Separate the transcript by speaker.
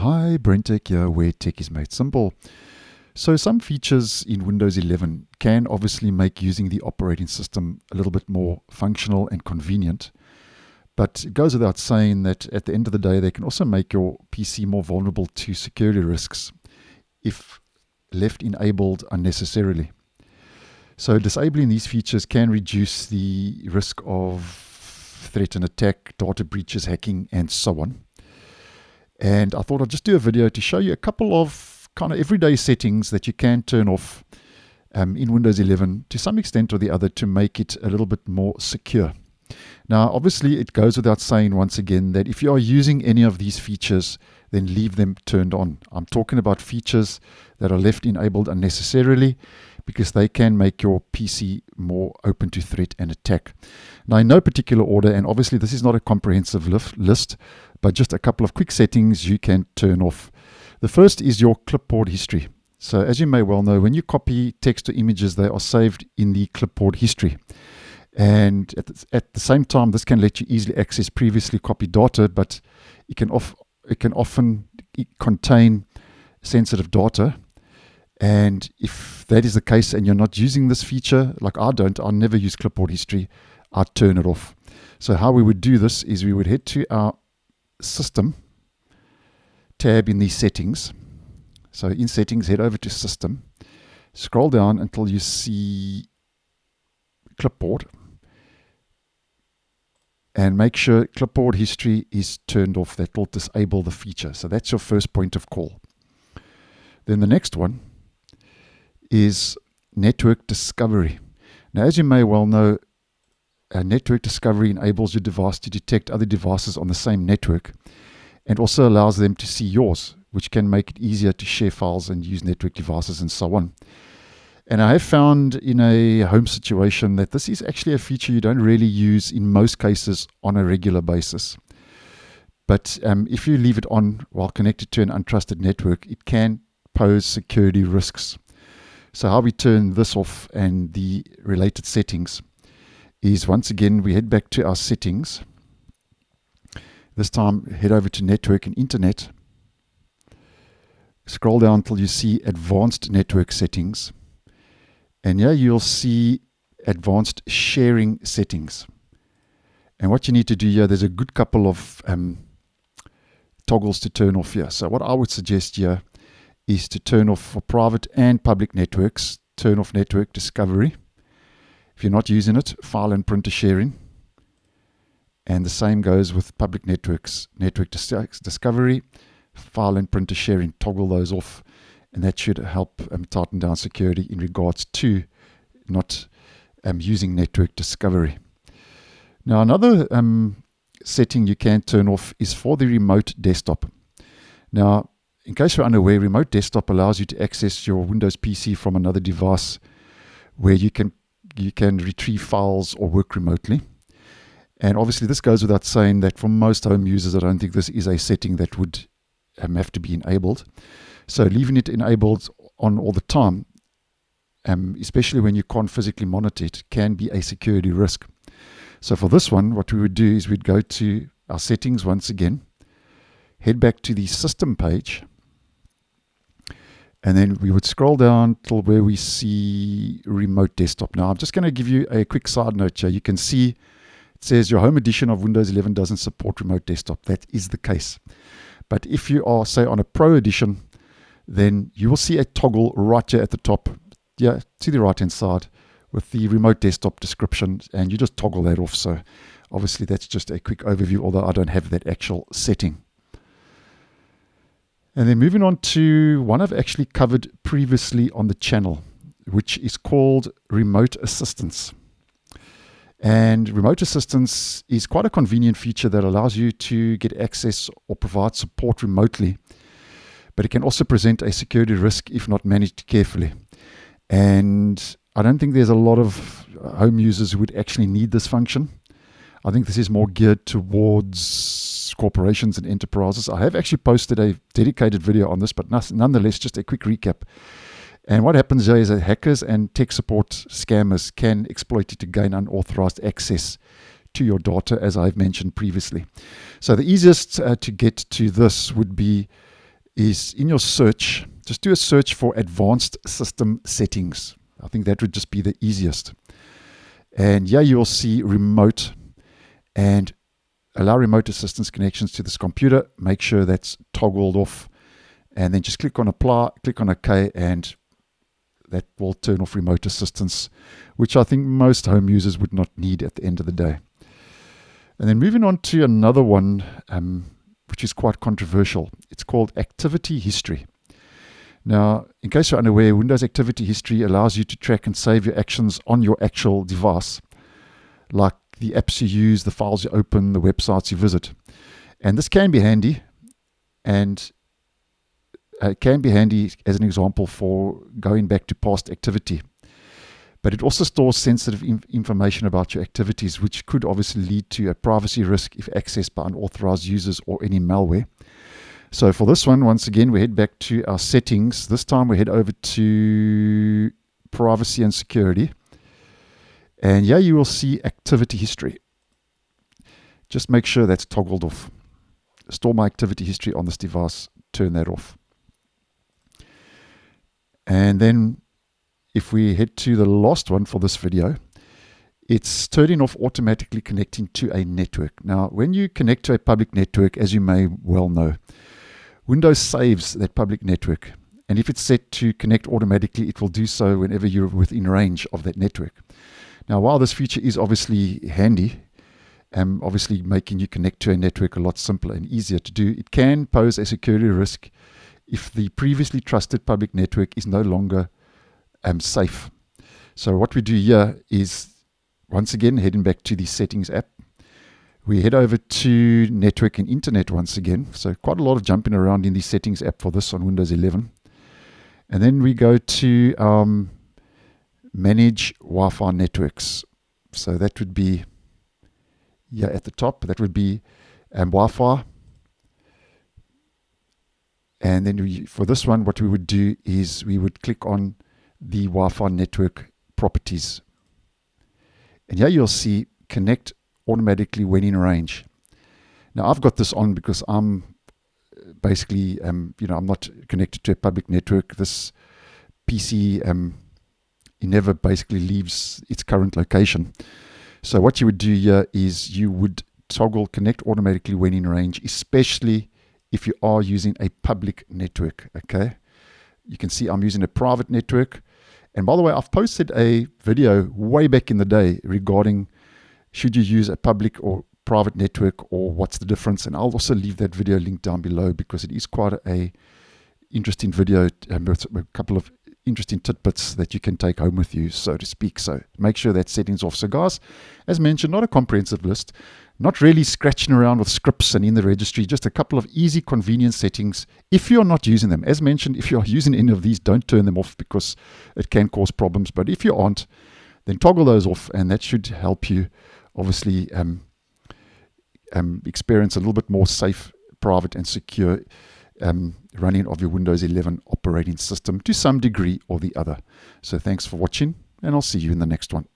Speaker 1: Hi, BrenTech here, where tech is made simple. So some features in Windows 11 can obviously make using the operating system a little bit more functional and convenient. But it goes without saying that at the end of the day, they can also make your PC more vulnerable to security risks if left enabled unnecessarily. So disabling these features can reduce the risk of threat and attack, data breaches, hacking, and so on. And I thought I'd just do a video to show you a couple of kind of everyday settings that you can turn off in Windows 11 to some extent or the other to make it a little bit more secure. Now, obviously, it goes without saying once again that if you are using any of these features, then leave them turned on. I'm talking about features that are left enabled unnecessarily because they can make your PC more open to threat and attack. Now, in no particular order, and obviously this is not a comprehensive list, but just a couple of quick settings you can turn off. The first is your clipboard history. So as you may well know, when you copy text or images, they are saved in the clipboard history. And at the same time, this can let you easily access previously copied data, but it can often contain sensitive data. And if that is the case and you're not using this feature, like I never use clipboard history, I'd turn it off. So how we would do this is we would head to our System tab in these settings. So in settings, head over to System, scroll down until you see clipboard, and make sure clipboard history is turned off. That will disable the feature. So that's your first point of call. Then the next one is network discovery. Now, as you may well know, network discovery enables your device to detect other devices on the same network and also allows them to see yours, which can make it easier to share files and use network devices and so on. And I have found in a home situation that this is actually a feature you don't really use in most cases on a regular basis. But if you leave it on while connected to an untrusted network, it can pose security risks. So how we turn this off and the related settings is, once again, we head back to our settings. This time, head over to Network and Internet. Scroll down until you see Advanced Network Settings. And here you'll see Advanced Sharing Settings. And what you need to do here, there's a good couple of toggles to turn off here. So what I would suggest here is to turn off for private and public networks, turn off network discovery. If you're not using it, file and printer sharing. And the same goes with public networks, network discovery, file and printer sharing. Toggle those off, and that should help tighten down security in regards to not using network discovery. Now, another setting you can turn off is for the remote desktop. Now, in case you're unaware, remote desktop allows you to access your Windows PC from another device where you can retrieve files or work remotely. And obviously this goes without saying that for most home users, I don't think this is a setting that would have to be enabled. So leaving it enabled on all the time, especially when you can't physically monitor it, can be a security risk. So for this one, what we would do is we'd go to our settings once again, head back to the System page, and then we would scroll down till where we see Remote Desktop. Now, I'm just going to give you a quick side note here. You can see it says your home edition of Windows 11 doesn't support Remote Desktop. That is the case. But if you are, say, on a Pro edition, then you will see a toggle right here at the top, yeah, to the right-hand side with the Remote Desktop description, and you just toggle that off. So obviously that's just a quick overview, although I don't have that actual setting. And then moving on to one I've actually covered previously on the channel, which is called Remote Assistance. And Remote Assistance is quite a convenient feature that allows you to get access or provide support remotely, but it can also present a security risk if not managed carefully. And I don't think there's a lot of home users who would actually need this function. I think this is more geared towards corporations and enterprises. I have actually posted a dedicated video on this, but nonetheless, just a quick recap. And what happens here is that hackers and tech support scammers can exploit it to gain unauthorized access to your data, as I've mentioned previously. So the easiest to get to this would be is in your search, just do a search for advanced system settings. I think that would just be the easiest. And here you will see remote, and allow remote assistance connections to this computer. Make sure that's toggled off, and then just click on apply, click on OK, and that will turn off remote assistance, which I think most home users would not need at the end of the day. And then moving on to another one, which is quite controversial. It's called activity history. Now, in case you're unaware, Windows Activity History allows you to track and save your actions on your actual device, like the apps you use, the files you open, the websites you visit. And this can be handy, and it can be handy as an example for going back to past activity. But it also stores sensitive information about your activities, which could obviously lead to a privacy risk if accessed by unauthorized users or any malware. So for this one, once again, we head back to our settings. This time we head over to privacy and security. And here you will see activity history. Just make sure that's toggled off. Store my activity history on this device, turn that off. And then if we head to the last one for this video, it's turning off automatically connecting to a network. Now, when you connect to a public network, as you may well know, Windows saves that public network. And if it's set to connect automatically, it will do so whenever you're within range of that network. Now, while this feature is obviously handy, obviously making you connect to a network a lot simpler and easier to do, it can pose a security risk if the previously trusted public network is no longer safe. So what we do here is, once again, heading back to the settings app, we head over to network and internet once again. So quite a lot of jumping around in the settings app for this on Windows 11. And then we go to manage Wi-Fi networks. So that would be here at the top. That would be Wi-Fi. And then for this one, what we would do is we would click on the Wi-Fi network properties. And here you'll see connect automatically when in range. Now I've got this on because I'm basically, I'm not connected to a public network. This PC, it never basically leaves its current location. So what you would do here is you would toggle connect automatically when in range, especially if you are using a public network. Okay, you can see I'm using a private network. And by the way, I've posted a video way back in the day regarding should you use a public or private network, or what's the difference. And I'll also leave that video linked down below because it is quite a interesting video with a couple of interesting tidbits that you can take home with you, so to speak. So make sure that settings off. So guys, as mentioned, not a comprehensive list, not really scratching around with scripts and in the registry, just a couple of easy, convenient settings if you're not using them. As mentioned, if you're using any of these, don't turn them off because it can cause problems. But if you aren't, then toggle those off, and that should help you obviously experience a little bit more safe, private and secure running of your Windows 11 operating system to some degree or the other. So thanks for watching, and I'll see you in the next one.